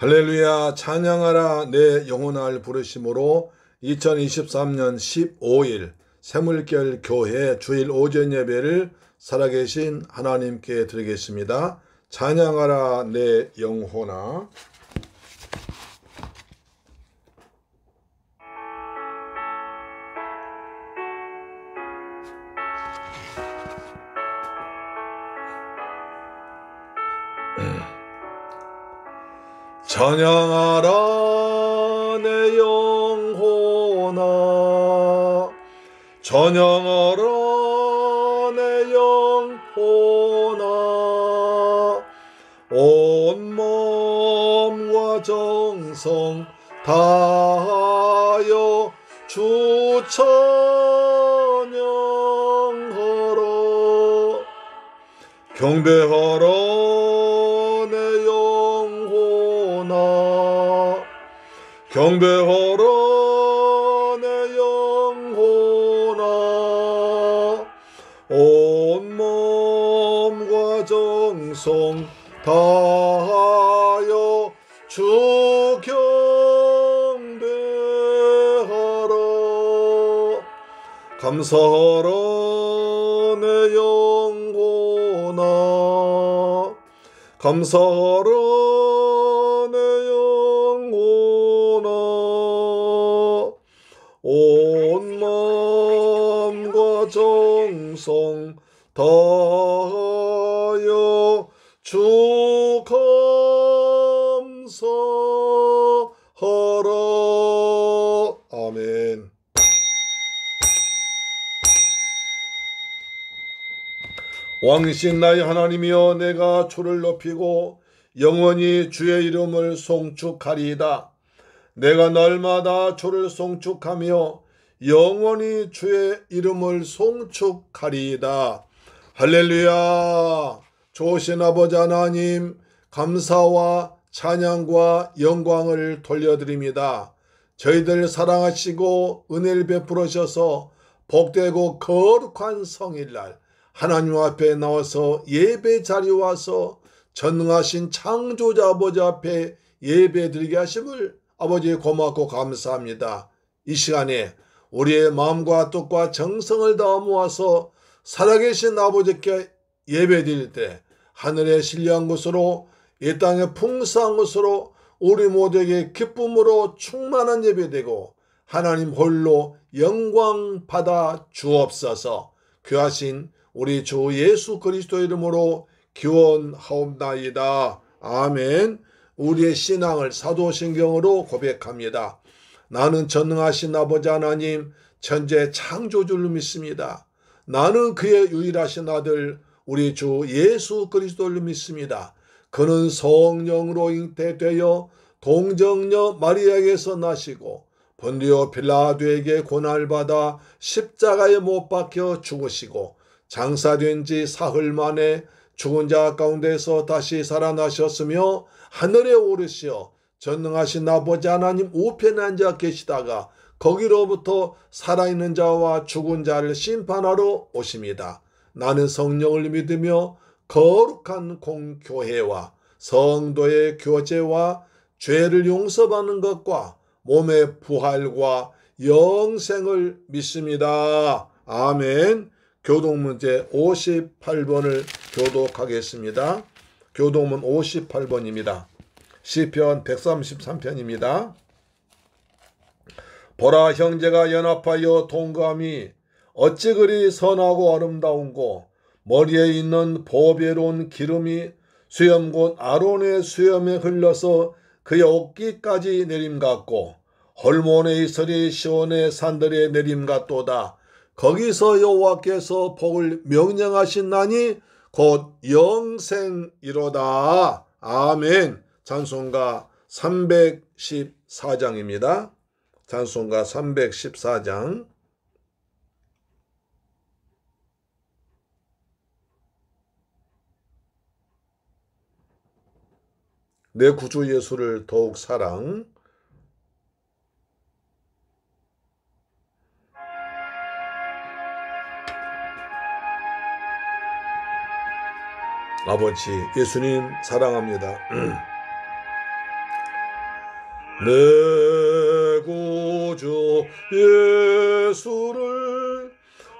할렐루야. 찬양하라 내 영혼을 부르심으로 2023년 15일 새물결 교회 주일 오전 예배를 살아계신 하나님께 드리겠습니다. 찬양하라 내 영혼아. 찬양하라 내 영혼아, 찬양하라 내 영혼아, 온 몸과 정성 다하여 주 찬양하라. 경배하라 경배하라 내 영혼아, 온 몸과 정성 다하여 주 경배하라. 감사하라 내 영혼아, 감사하라 온 마음과 정성 다하여 주 감사하라. 아멘. 왕이신 나의 하나님이여, 내가 주를 높이고 영원히 주의 이름을 송축하리이다. 내가 날마다 주를 송축하며 영원히 주의 이름을 송축하리이다. 할렐루야. 좋으신 아버지 하나님, 감사와 찬양과 영광을 돌려드립니다. 저희들 사랑하시고 은혜를 베풀으셔서 복되고 거룩한 성일날 하나님 앞에 나와서 예배 자리에 와서 전능하신 창조자 아버지 앞에 예배드리게 하심을 아버지 고맙고 감사합니다. 이 시간에 우리의 마음과 뜻과 정성을 다해 모아서 살아계신 아버지께 예배드릴 때 하늘의 신령한 것으로 이 땅의 풍성한 것으로 우리 모두에게 기쁨으로 충만한 예배되고 하나님 홀로 영광 받아 주옵소서. 귀하신 우리 주 예수 그리스도 이름으로 기원하옵나이다. 아멘. 우리의 신앙을 사도신경으로 고백합니다. 나는 전능하신 아버지 하나님 천재 창조주를 믿습니다. 나는 그의 유일하신 아들 우리 주 예수 그리스도를 믿습니다. 그는 성령으로 잉태되어 동정녀 마리아에게서 나시고 본디오 빌라도에게 고난을 받아 십자가에 못 박혀 죽으시고 장사된 지 사흘 만에 죽은 자 가운데서 다시 살아나셨으며 하늘에 오르시어 전능하신 아버지 하나님 우편에 앉아 계시다가 거기로부터 살아있는 자와 죽은 자를 심판하러 오십니다. 나는 성령을 믿으며 거룩한 공교회와 성도의 교제와 죄를 용서받는 것과 몸의 부활과 영생을 믿습니다. 아멘. 교독문제 58번을 교독하겠습니다. 교독문 58번입니다. 시편 133편입니다. 보라, 형제가 연합하여 동거함이 어찌 그리 선하고 아름다운고, 머리에 있는 보배로운 기름이 수염 곧 아론의 수염에 흘러서 그의 어깨까지 내림 같고, 헐몬의 이슬이 시온의 산들에 내림 같도다. 거기서 여호와께서 복을 명령하신 나니 곧 영생이로다. 아멘. 찬송가 314장입니다. 찬송가 314장. 내 구주 예수를 더욱 사랑. 아버지 예수님 사랑합니다. 내 구주 예수를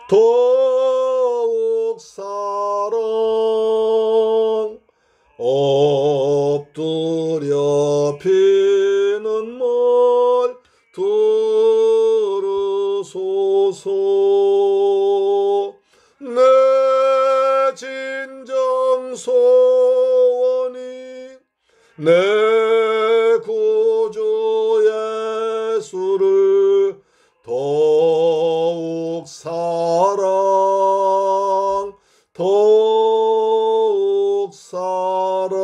더욱 사랑 엎드려 피는 말 들으소서. 내 진정 소원이 내 구주 예수를 더욱 사랑 더욱 사랑.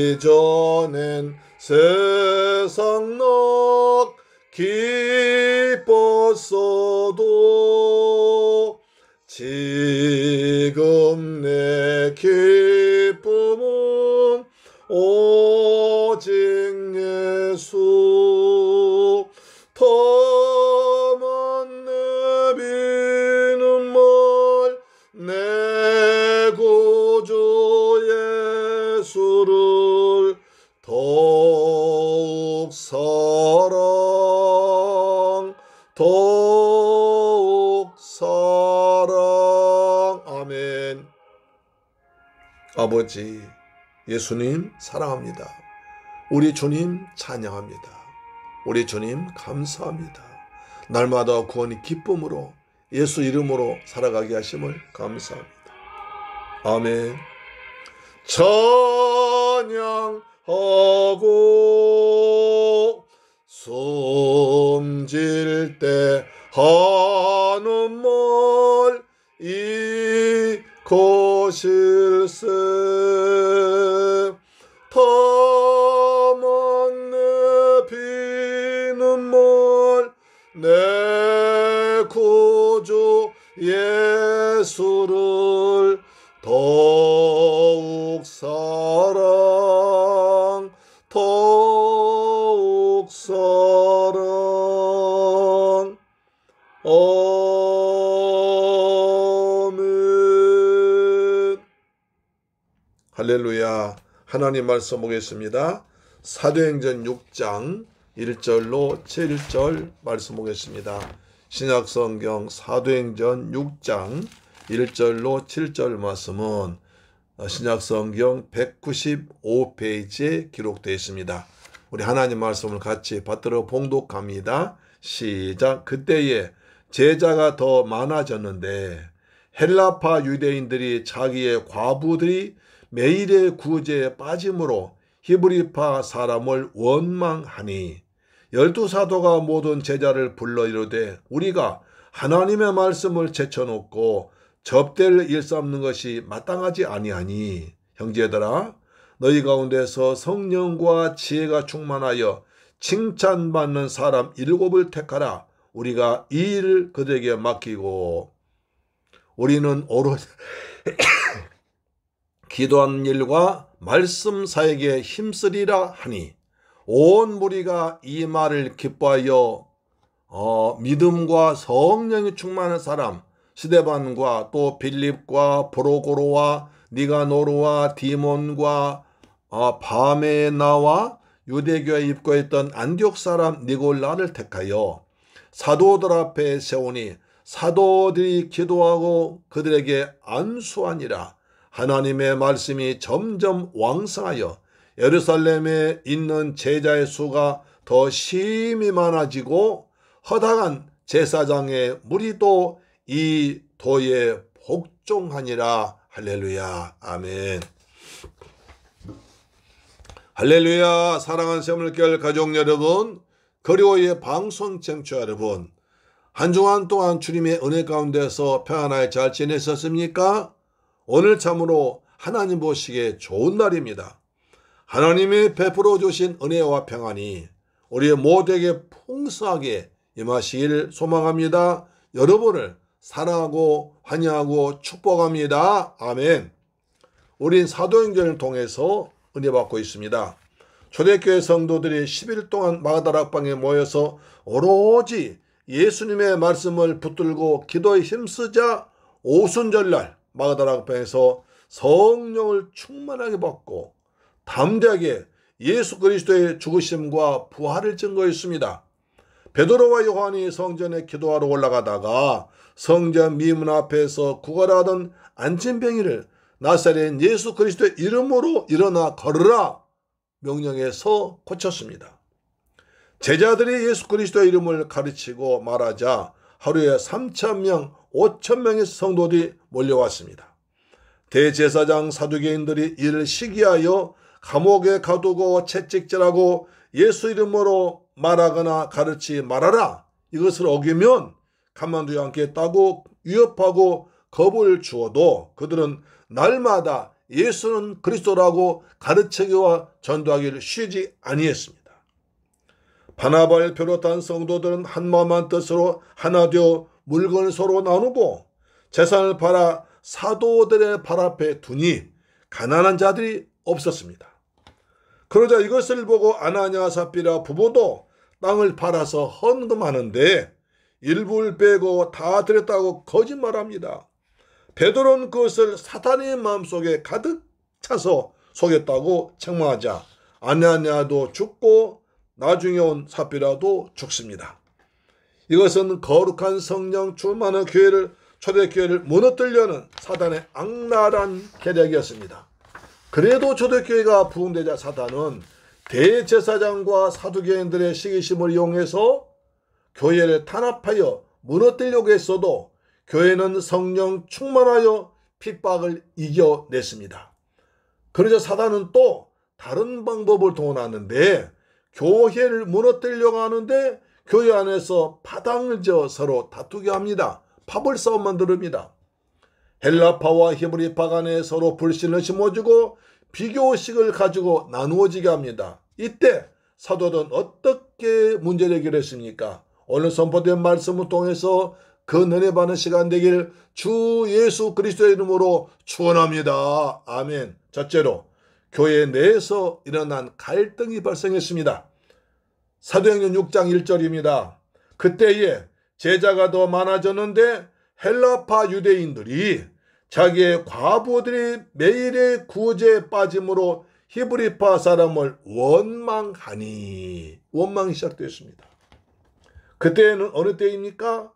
이전엔 세상 넉 기뻤어도 지금 내 기쁨은 오직 예수. 더만 내비는 말 내 구주 예수를 더욱 사랑 더욱 사랑. 아멘. 아버지 예수님 사랑합니다. 우리 주님 찬양합니다. 우리 주님 감사합니다. 날마다 구원이 기쁨으로 예수 이름으로 살아가게 하심을 감사합니다. 아멘. 찬양하고 숨질 때 하는 말 이것일세. 다만 내비는 말 내 구주 예수를 더욱 사랑 더욱 사랑. 아멘. 할렐루야. 하나님 말씀 보겠습니다. 사도행전 6장 1절로 7절 말씀 보겠습니다. 신약성경 사도행전 6장 1절로 7절 말씀은 신약성경 195페이지에 기록되어 있습니다. 우리 하나님 말씀을 같이 받들어 봉독합니다. 시작. 그때에 제자가 더 많아졌는데 헬라파 유대인들이 자기의 과부들이 매일의 구제에 빠짐으로 히브리파 사람을 원망하니 12사도가 모든 제자를 불러 이르되 우리가 하나님의 말씀을 제쳐놓고 접대를 일삼는 것이 마땅하지 아니하니 형제들아 너희 가운데서 성령과 지혜가 충만하여 칭찬받는 사람 7을 택하라. 우리가 이 일을 그들에게 맡기고 우리는 오로지 기도하는 일과 말씀 사역에 힘쓰리라 하니 온 무리가 이 말을 기뻐하여 믿음과 성령이 충만한 사람 스데반과 또 빌립과 브로고로와 니가노르와 디몬과 바메나와 유대교에 입고했던 안디옥 사람 니골라를 택하여 사도들 앞에 세우니 사도들이 기도하고 그들에게 안수하니라. 하나님의 말씀이 점점 왕성하여 예루살렘에 있는 제자의 수가 더 심히 많아지고 허다한 제사장의 무리도 이 도에 복종하니라. 할렐루야. 아멘. 할렐루야. 사랑하는 새물결 가족 여러분, 그리고의 방송 청취자 여러분, 한 주간 동안 주님의 은혜 가운데서 평안하게 잘 지내셨습니까? 오늘 참으로 하나님 보시기에 좋은 날입니다. 하나님이 베풀어 주신 은혜와 평안이 우리 모두에게 풍성하게 임하시기를 소망합니다. 여러분을 사랑하고 환영하고 축복합니다. 아멘. 우린 사도행전을 통해서 은혜 받고 있습니다. 초대교회 성도들이 10일 동안 마가다락방에 모여서 오로지 예수님의 말씀을 붙들고 기도에 힘쓰자 오순절날 마가다락방에서 성령을 충만하게 받고 담대하게 예수 그리스도의 죽으심과 부활을 증거했습니다. 베드로와 요한이 성전에 기도하러 올라가다가 성전 미문 앞에서 구걸하던 안진뱅이를 나사렛 예수 그리스도의 이름으로 일어나 걸으라 명령해서 고쳤습니다. 제자들이 예수 그리스도의 이름을 가르치고 말하자 하루에 3,000명, 5,000명의 성도들이 몰려왔습니다. 대제사장 사두개인들이 이를 시기하여 감옥에 가두고 채찍질하고 예수 이름으로 말하거나 가르치 말아라. 이것을 어기면 가만두지 않겠다고 위협하고 겁을 주어도 그들은 날마다 예수는 그리스도라고 가르치기와 전도하기를 쉬지 아니했습니다. 바나바를 비롯한 성도들은 한마음한 뜻으로 하나 되어 물건을 서로 나누고 재산을 팔아 사도들의 발 앞에 두니 가난한 자들이 없었습니다. 그러자 이것을 보고 아나니아 삽비라 부부도 땅을 팔아서 헌금하는데 일부를 빼고 다 드렸다고 거짓말합니다. 베드로는 그것을 사탄의 마음속에 가득 차서 속였다고 책망하자 아나니아도 죽고 나중에 온 삽비라도 죽습니다. 이것은 거룩한 성령 충만한 초대교회를 무너뜨리려는 사단의 악랄한 계략이었습니다. 그래도 초대교회가 부흥되자 사단은 대제사장과 사두개인들의 시기심을 이용해서 교회를 탄압하여 무너뜨리려고 했어도 교회는 성령 충만하여 핍박을 이겨냈습니다. 그러자 사단은 또 다른 방법을 동원하는데 교회를 무너뜨리려고 하는데 교회 안에서 파당을 지어 서로 다투게 합니다. 파벌 싸움 만듭니다. 헬라파와 히브리파 간에 서로 불신을 심어주고 비교식을 가지고 나누어지게 합니다. 이때 사도들은 어떻게 문제를 해결했습니까? 오늘 선포된 말씀을 통해서 그 은혜 받는 시간 되길 주 예수 그리스도의 이름으로 축원합니다. 아멘. 첫째로 교회 내에서 일어난 갈등이 발생했습니다. 사도행전 6장 1절입니다. 그때에 제자가 더 많아졌는데 헬라파 유대인들이 자기의 과부들이 매일의 구제에 빠짐으로 히브리파 사람을 원망하니 원망이 시작됐습니다. 그때는 어느 때입니까?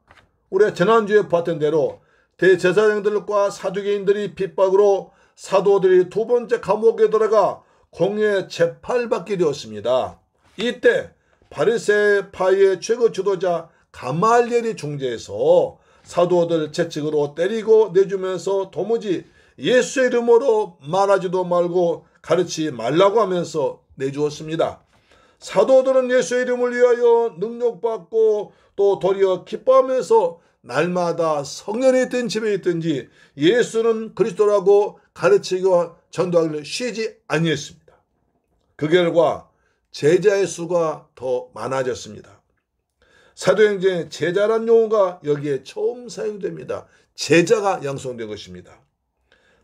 우리가 지난주에 봤던 대로 대제사장들과 사두개인들이 핍박으로 사도들이 두 번째 감옥에 들어가 공회 재판받게 되었습니다. 이때 바리새파의 최고 지도자 가말리엘이 중재해서 사도들 채찍으로 때리고 내주면서 도무지 예수의 이름으로 말하지도 말고 가르치지 말라고 하면서 내주었습니다. 사도들은 예수의 이름을 위하여 능력받고 또 도리어 기뻐하면서 날마다 성령이 있든 집에 있든지 예수는 그리스도라고 가르치기와 전도하기를 쉬지 아니했습니다. 그 결과 제자의 수가 더 많아졌습니다. 사도행전에 제자란 용어가 여기에 처음 사용됩니다. 제자가 양성된 것입니다.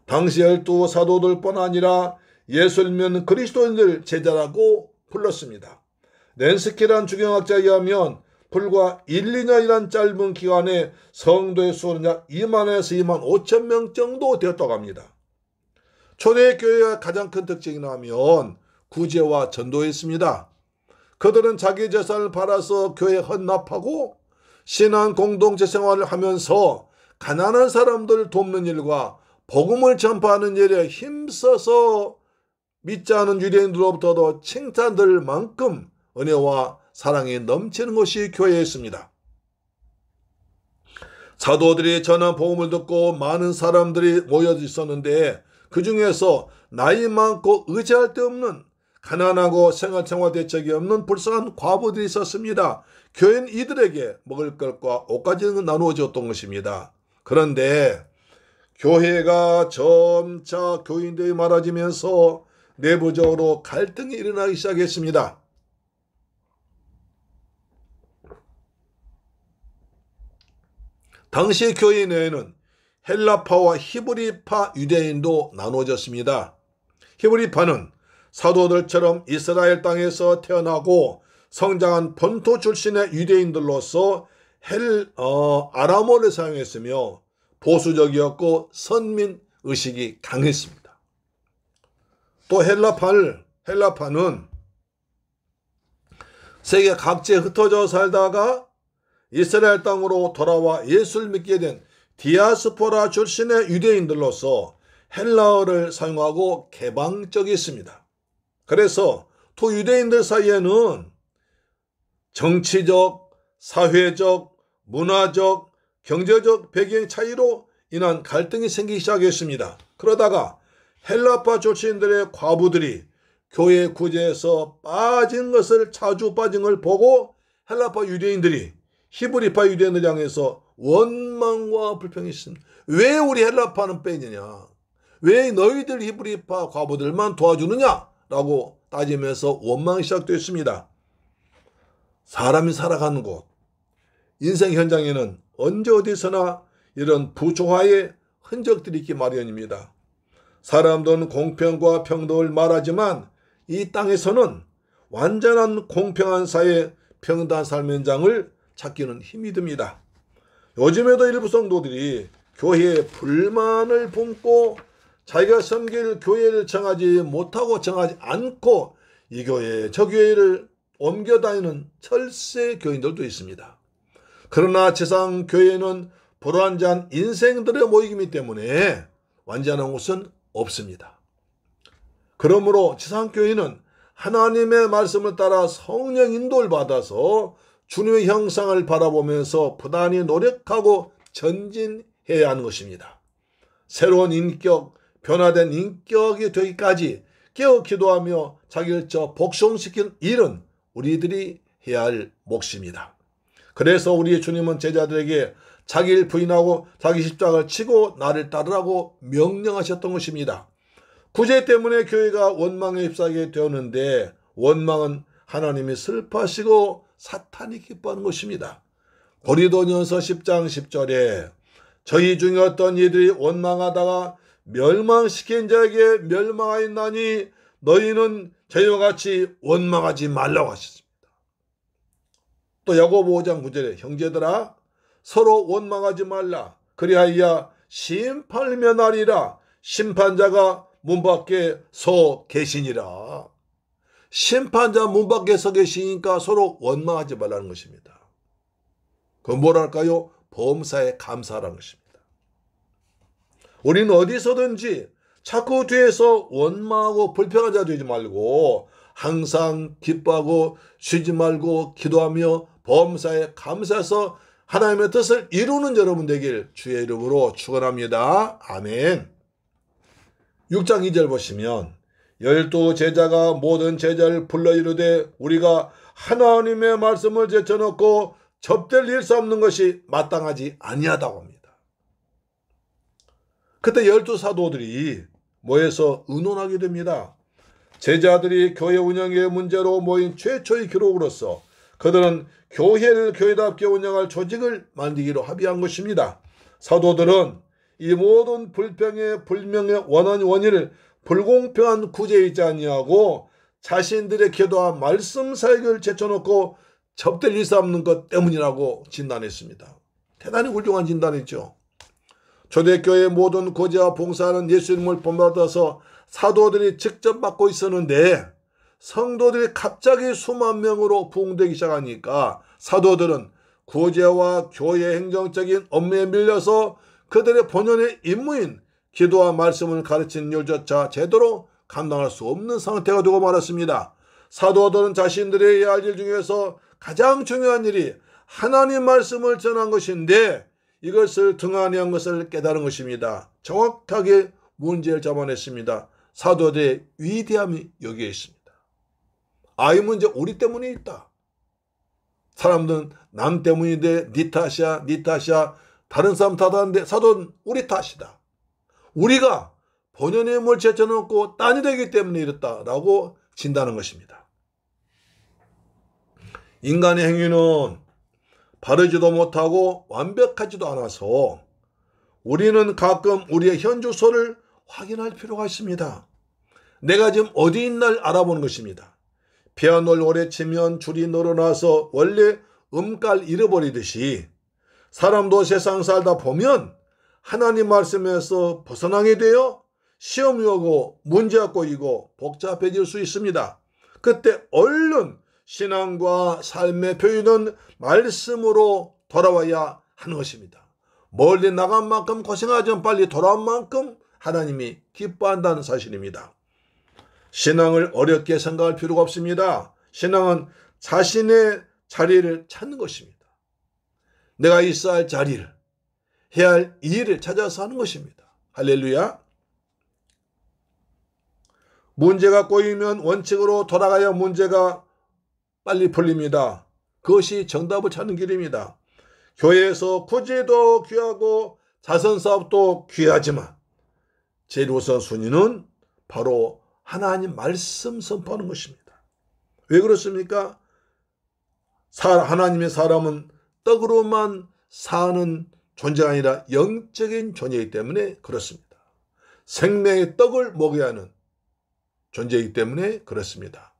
당시 12 사도들뿐 아니라 예수를 믿는 그리스도인들 제자라고 불렀습니다. 렌스키란 주경학자에 의하면 불과 1, 2년이란 짧은 기간에 성도의 수는 약 2만에서 2만 5천 명 정도 되었다고 합니다. 초대교회의 가장 큰 특징이라면 구제와 전도였습니다. 그들은 자기 재산을 팔아서 교회에 헌납하고 신앙 공동체 생활을 하면서 가난한 사람들을 돕는 일과 복음을 전파하는 일에 힘써서 믿지 않은 유대인들로부터도 칭찬들 만큼 은혜와 사랑이 넘치는 것이 교회였습니다. 사도들이 전한 복음을 듣고 많은 사람들이 모여 있었는데 그 중에서 나이 많고 의지할 데 없는 가난하고 생활 대책이 없는 불쌍한 과부들이 있었습니다. 교회는 이들에게 먹을 것과 옷까지 나누어 줬던 것입니다. 그런데 교회가 점차 교인들이 많아지면서 내부적으로 갈등이 일어나기 시작했습니다. 당시 교회 내에는 헬라파와 히브리파 유대인도 나누어졌습니다. 히브리파는 사도들처럼 이스라엘 땅에서 태어나고 성장한 본토 출신의 유대인들로서 아람어를 사용했으며 보수적이었고 선민 의식이 강했습니다. 또 헬라파는 세계 각지에 흩어져 살다가 이스라엘 땅으로 돌아와 예수를 믿게 된 디아스포라 출신의 유대인들로서 헬라어를 사용하고 개방적이었습니다. 그래서 또 유대인들 사이에는 정치적, 사회적, 문화적, 경제적 배경 차이로 인한 갈등이 생기기 시작했습니다. 그러다가 헬라파 출신들의 과부들이 교회 구제에서 자주 빠진 걸 보고 헬라파 유대인들이 히브리파 유대인들 향해서 원망과 불평이 있습니다. 왜 우리 헬라파는 빼느냐? 왜 너희들 히브리파 과부들만 도와주느냐? 라고 따지면서 원망이 시작됐습니다. 사람이 살아가는 곳, 인생 현장에는 언제 어디서나 이런 부조화의 흔적들이 있기 마련입니다. 사람들은 공평과 평등을 말하지만 이 땅에서는 완전한 공평한 사회, 평등한 삶의 현장을 찾기는 힘이 듭니다. 요즘에도 일부 성도들이 교회에 불만을 품고 자기가 섬길 교회를 정하지 않고 이 교회 저 교회를 옮겨 다니는 철새 교인들도 있습니다. 그러나 지상 교회는 불완전한 인생들의 모임이기 때문에 완전한 곳은 없습니다. 그러므로 지상 교회는 하나님의 말씀을 따라 성령 인도를 받아서 주님의 형상을 바라보면서 부단히 노력하고 전진해야 하는 것입니다. 새로운 인격, 변화된 인격이 되기까지 깨어 기도하며 자기를 복종시키는 일은 우리들이 해야 할 몫입니다. 그래서 우리 주님은 제자들에게 자기를 부인하고 자기 십자가를 치고 나를 따르라고 명령하셨던 것입니다. 구제 때문에 교회가 원망에 휩싸이게 되었는데 원망은 하나님이 슬퍼하시고 사탄이 기뻐하는 것입니다. 고린도전서 10장 10절에 저희 중에 어떤 이들이 원망하다가 멸망시킨 자에게 멸망하였나니 너희는 저희와 같이 원망하지 말라고 하셨습니다. 또 야고보 5장 9절에 형제들아 서로 원망하지 말라 그리하여 심판을 면하리라 심판자가 문 밖에 서 계시니라. 심판자 문 밖에 서 계시니까 서로 원망하지 말라는 것입니다. 그건 뭐랄까요? 범사에 감사하라는 것입니다. 우리는 어디서든지 자꾸 뒤에서 원망하고 불평한 자 되지 말고 항상 기뻐하고 쉬지 말고 기도하며 범사에 감사해서 하나님의 뜻을 이루는 여러분 되길 주의 이름으로 축원합니다. 아멘. 6장 2절 보시면 12 제자가 모든 제자를 불러 이르되 우리가 하나님의 말씀을 제쳐놓고 접될 일수 없는 것이 마땅하지 아니하다고 합니다. 그때 12 사도들이 모여서 의논하게 됩니다. 제자들이 교회 운영의 문제로 모인 최초의 기록으로서 그들은 교회를 교회답게 운영할 조직을 만들기로 합의한 것입니다. 사도들은 이 모든 불명의 원인을 불공평한 구제에 있지 아니하고 자신들의 기도와 말씀 사역을 제쳐놓고 접될 일수 없는 것 때문이라고 진단했습니다. 대단히 훌륭한 진단이죠. 초대교회의 모든 고제와 봉사는 예수님을 본받아서 사도들이 직접 맡고 있었는데 성도들이 갑자기 수만 명으로 부흥되기 시작하니까 사도들은 구제와 교회 행정적인 업무에 밀려서 그들의 본연의 임무인 기도와 말씀을 가르치는 일조차 제대로 감당할 수 없는 상태가 되고 말았습니다. 사도들은 자신들의 해야 할 일 중에서 가장 중요한 일이 하나님 말씀을 전한 것인데 이것을 등한히 한 것을 깨달은 것입니다. 정확하게 문제를 잡아냈습니다. 사도들의 위대함이 여기에 있습니다. 이 문제 우리 때문에 있다. 사람들은 남 때문인데 니 탓이야 다른 사람 탓하는데 사도는 우리 탓이다. 우리가 본연의 힘을 제쳐놓고 딴이 되기 때문에 이렇다라고 진단하는 것입니다. 인간의 행위는 바르지도 못하고 완벽하지도 않아서 우리는 가끔 우리의 현주소를 확인할 필요가 있습니다. 내가 지금 어디 있나를 알아보는 것입니다. 피아노를 오래 치면 줄이 늘어나서 원래 음깔 잃어버리듯이 사람도 세상 살다 보면 하나님 말씀에서 벗어나게 되어 시험이 오고 문제가 꼬이고 복잡해질 수 있습니다. 그때 얼른 신앙과 삶의 표현은 말씀으로 돌아와야 하는 것입니다. 멀리 나간 만큼 고생하지만 빨리 돌아온 만큼 하나님이 기뻐한다는 사실입니다. 신앙을 어렵게 생각할 필요가 없습니다. 신앙은 자신의 자리를 찾는 것입니다. 내가 있어야 할 자리를, 해야 할 일을 찾아서 하는 것입니다. 할렐루야. 문제가 꼬이면 원칙으로 돌아가야 문제가 빨리 풀립니다. 그것이 정답을 찾는 길입니다. 교회에서 구제도 귀하고 자선사업도 귀하지만 제일 우선순위는 바로 하나님 말씀 선포하는 것입니다. 왜 그렇습니까? 하나님의 사람은 떡으로만 사는 존재가 아니라 영적인 존재이기 때문에 그렇습니다. 생명의 떡을 먹여야 하는 존재이기 때문에 그렇습니다.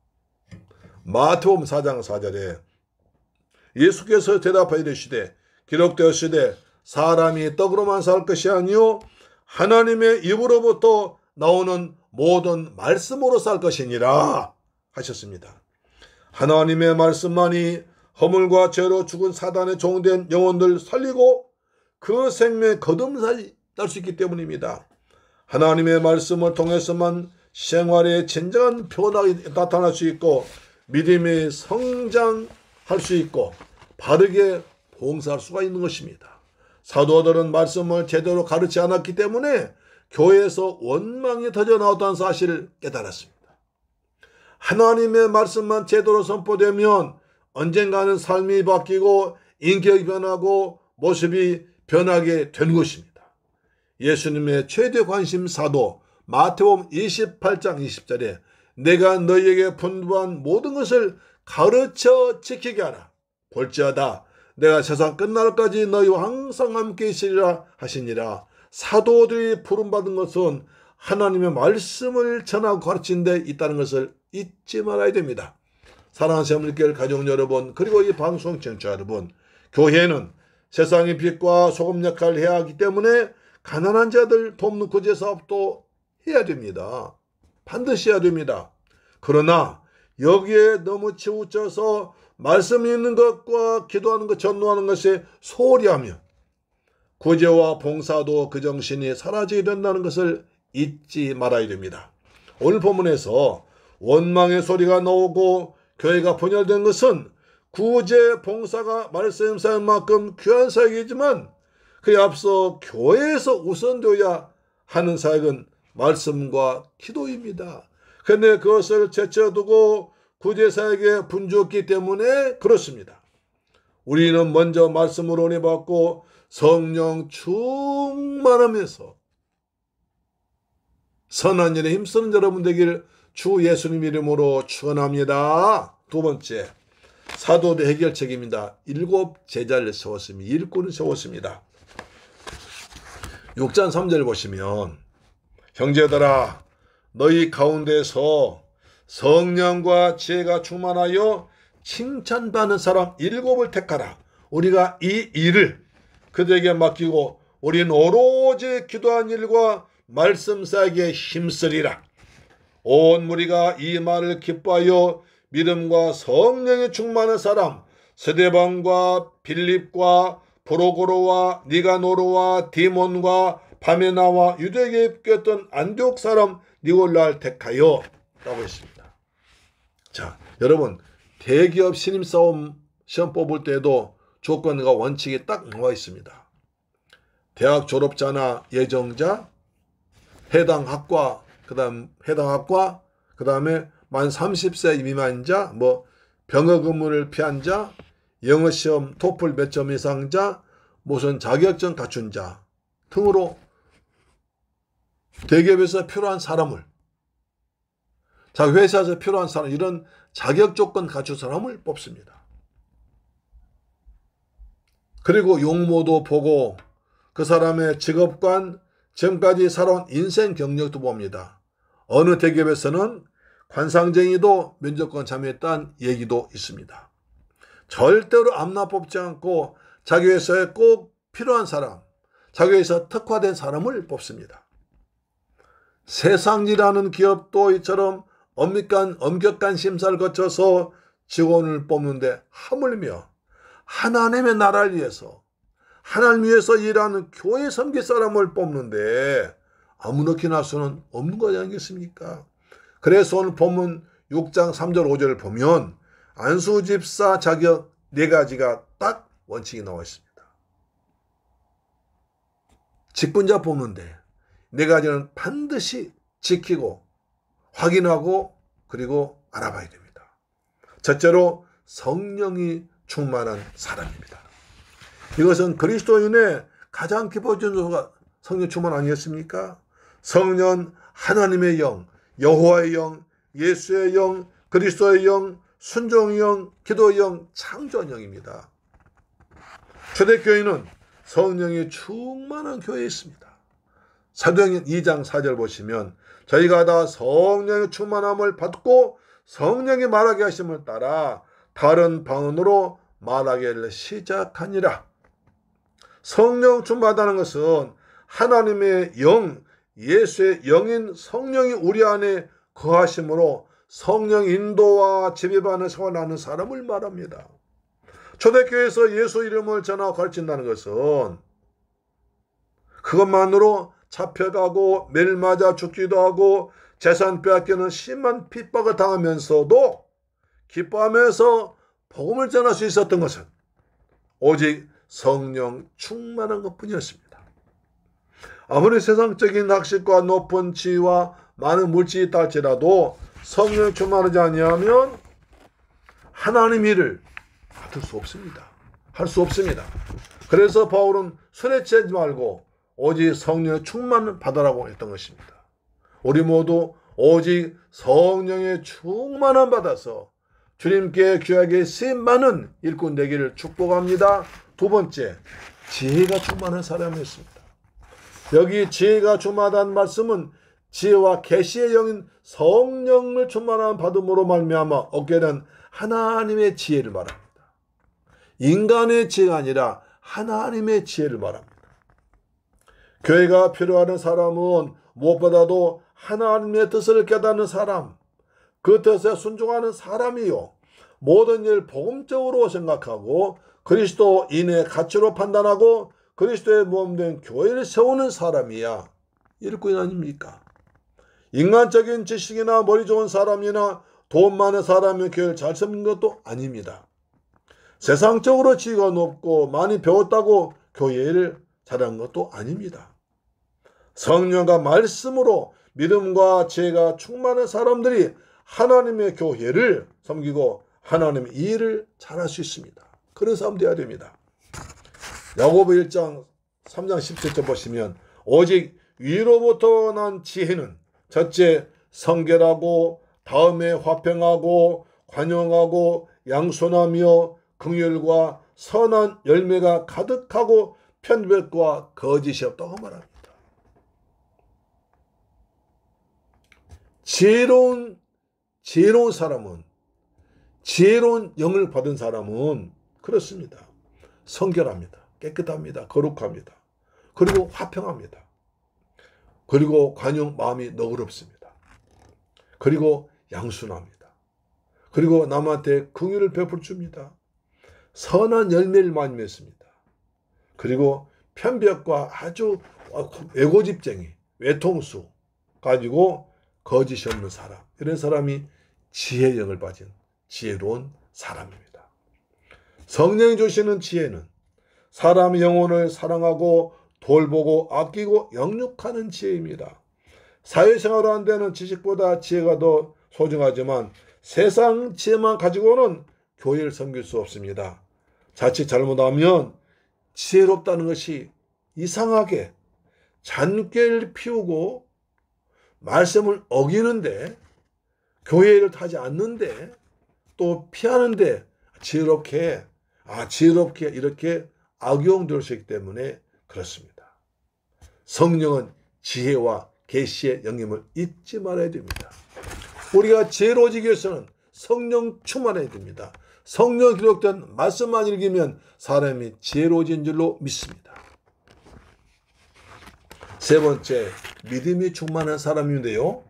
마태복음 4장 4절에 예수께서 대답하여 이르시되 기록되었으되 사람이 떡으로만 살 것이 아니요 하나님의 입으로부터 나오는 모든 말씀으로 살 것이니라 하셨습니다. 하나님의 말씀만이 허물과 죄로 죽은 사단의 종된 영혼들 살리고 그 생명에 거듭날 수 있기 때문입니다. 하나님의 말씀을 통해서만 생활에 진정한 변화가 나타날 수 있고 믿음이 성장할 수 있고 바르게 봉사할 수가 있는 것입니다. 사도들은 말씀을 제대로 가르치지 않았기 때문에 교회에서 원망이 터져 나왔다는 사실을 깨달았습니다. 하나님의 말씀만 제대로 선포되면 언젠가는 삶이 바뀌고 인격이 변하고 모습이 변하게 되는 것입니다. 예수님의 최대 관심사도 마태복음 28장 20절에 내가 너희에게 분부한 모든 것을 가르쳐 지키게 하라. 볼지어다 내가 세상 끝날까지 너희와 항상 함께 있으리라 하시니라. 사도들이 부름받은 것은 하나님의 말씀을 전하고 가르치는 데 있다는 것을 잊지 말아야 됩니다. 사랑하는 새물길 가족 여러분, 그리고 이 방송 청취자 여러분, 교회는 세상의 빛과 소금 역할을 해야 하기 때문에 가난한 자들 돕는 구제 사업도 해야 됩니다. 반드시 해야 됩니다. 그러나 여기에 너무 치우쳐서 말씀 읽는 것과 기도하는 것, 전도하는 것에 소홀히 하면 구제와 봉사도 그 정신이 사라지게 된다는 것을 잊지 말아야 됩니다. 오늘 본문에서 원망의 소리가 나오고 교회가 분열된 것은 구제 봉사가 말씀 사역만큼 귀한 사역이지만 그에 앞서 교회에서 우선되어야 하는 사역은 말씀과 기도입니다. 그런데 그것을 제쳐두고 구제 사역에 분주했기 때문에 그렇습니다. 우리는 먼저 말씀으로 은혜 받고 성령 충만하면서 선한 일에 힘쓰는 여러분 되길 주 예수님 이름으로 축원합니다. 두 번째, 사도의 해결책입니다. 7 제자를 세웠습니다. 일꾼을 세웠습니다. 6장 3절 보시면 형제들아 너희 가운데서 성령과 지혜가 충만하여 칭찬받는 사람 7을 택하라. 우리가 이 일을 그들에게 맡기고 우리는 오로지 기도한 일과 말씀 사역에 힘쓰리라. 온 무리가 이 말을 기뻐하여 믿음과 성령에 충만한 사람 스데반과 빌립과 프로고로와 니가노르와 디몬과 바메나와 유대교에 입겼던 안디옥 사람 니골라를 택하여 라고 했습니다. 자, 여러분 대기업 신입사원 시험 뽑을 때도 조건과 원칙이 딱 나와 있습니다. 대학 졸업자나 예정자, 해당 학과, 그 다음에 만 30세 미만자, 병역 근무를 피한 자, 영어시험 토플 몇 점 이상 자, 무슨 자격증 갖춘 자 등으로 대기업에서 필요한 사람을, 회사에서 필요한 사람, 이런 자격 조건 갖춘 사람을 뽑습니다. 그리고 용모도 보고 그 사람의 직업관, 지금까지 살아온 인생 경력도 봅니다. 어느 대기업에서는 관상쟁이도 면접관 참여했다는 얘기도 있습니다. 절대로 아무나 뽑지 않고 자기 회사에 꼭 필요한 사람, 자기 회사 특화된 사람을 뽑습니다. 세상이라는 기업도 이처럼 엄격한 심사를 거쳐서 직원을 뽑는데 하물며 하나님의 나라를 위해서 하나님 위해서 일하는 교회 섬길 사람을 뽑는데 아무렇게나 할 수는 없는 거지 않겠습니까? 그래서 오늘 본문 6장 3절 5절을 보면 안수집사 자격 4가지가 딱 원칙이 나와 있습니다. 직분자 뽑는데 4가지는 반드시 지키고 확인하고 그리고 알아봐야 됩니다. 첫째로 성령이 충만한 사람입니다. 이것은 그리스도인의 가장 기본적인 요소가 성령 충만 아니겠습니까? 성령, 하나님의 영, 여호와의 영, 예수의 영, 그리스도의 영, 순종의 영, 기도의 영, 창조의 영입니다. 초대교회는 성령이 충만한 교회에 있습니다. 사도행전 2장 4절 보시면 저희가 다 성령의 충만함을 받고 성령이 말하게 하심을 따라 다른 방언으로 말하기를 시작하니라. 성령 충만하다는 것은 하나님의 영, 예수의 영인 성령이 우리 안에 거하심으로 성령 인도와 지배받는 생활하는 사람을 말합니다. 초대교회에서 예수 이름을 전하고 가르친다는 것은 그것만으로 잡혀가고 매일 맞아 죽기도 하고 재산 빼앗기는 심한 핍박을 당하면서도 기뻐하면서 복음을 전할 수 있었던 것은 오직 성령 충만한 것뿐이었습니다. 아무리 세상적인 학식과 높은 지위와 많은 물질이 있다 할지라도 성령 충만하지 아니하면 하나님 일을 받을 수 없습니다. 할 수 없습니다. 그래서 바울은 술에 취하지 말고 오직 성령의 충만을 받으라고 했던 것입니다. 우리 모두 오직 성령의 충만함 받아서 주님께 귀하게 쓰임받는 일꾼 되기를 축복합니다. 두 번째, 지혜가 충만한 사람이었습니다. 여기 지혜가 충만하다는 말씀은 지혜와 계시의 영인 성령을 충만함 받음으로 말미암아 얻게 된 하나님의 지혜를 말합니다. 인간의 지혜가 아니라 하나님의 지혜를 말합니다. 교회가 필요한 사람은 무엇보다도 하나님의 뜻을 깨닫는 사람, 그 뜻에 순종하는 사람이요, 모든 일 복음적으로 생각하고 그리스도인의 가치로 판단하고 그리스도의 몸된 교회를 세우는 사람이야 일꾼 아닙니까? 인간적인 지식이나 머리 좋은 사람이나 돈 많은 사람이 교회를 잘 섬기는 것도 아닙니다. 세상적으로 지위가 높고 많이 배웠다고 교회를 잘하는 것도 아닙니다. 성령과 말씀으로 믿음과 지혜가 충만한 사람들이 하나님의 교회를 섬기고 하나님의 일을 잘할 수 있습니다. 그런 사람 되어야 됩니다. 야고보 1장 3장 17절 보시면 오직 위로부터 난 지혜는 첫째 성결하고 다음에 화평하고 관용하고 양손하며 긍휼과 선한 열매가 가득하고 편백과 거짓이 없다고 말합니다. 지혜로운 사람은, 지혜로운 영을 받은 사람은 그렇습니다. 성결합니다. 깨끗합니다. 거룩합니다. 그리고 화평합니다. 그리고 관용 마음이 너그럽습니다. 그리고 양순합니다. 그리고 남한테 긍휼을 베풀 줍니다. 선한 열매를 많이 맺습니다. 그리고 편벽과 아주 애고집쟁이, 외통수 가지고 거짓이 없는 사람, 이런 사람이 지혜의 영을 가진 지혜로운 사람입니다. 성령이 주시는 지혜는 사람의 영혼을 사랑하고 돌보고 아끼고 영육하는 지혜입니다. 사회생활을 하는 데는 지식보다 지혜가 더 소중하지만 세상 지혜만 가지고는 교회를 섬길 수 없습니다. 자칫 잘못하면 지혜롭다는 것이 이상하게 잔꾀를 피우고 말씀을 어기는데, 교회를 타지 않는데, 또 피하는데 지혜롭게 이렇게 악용될 수 있기 때문에 그렇습니다. 성령은 지혜와 계시의 영임을 잊지 말아야 됩니다. 우리가 지혜로워지기 위해서는 성령 충만해야 됩니다. 성령 기록된 말씀만 읽으면 사람이 지혜로워진 줄로 믿습니다. 세 번째, 믿음이 충만한 사람인데요.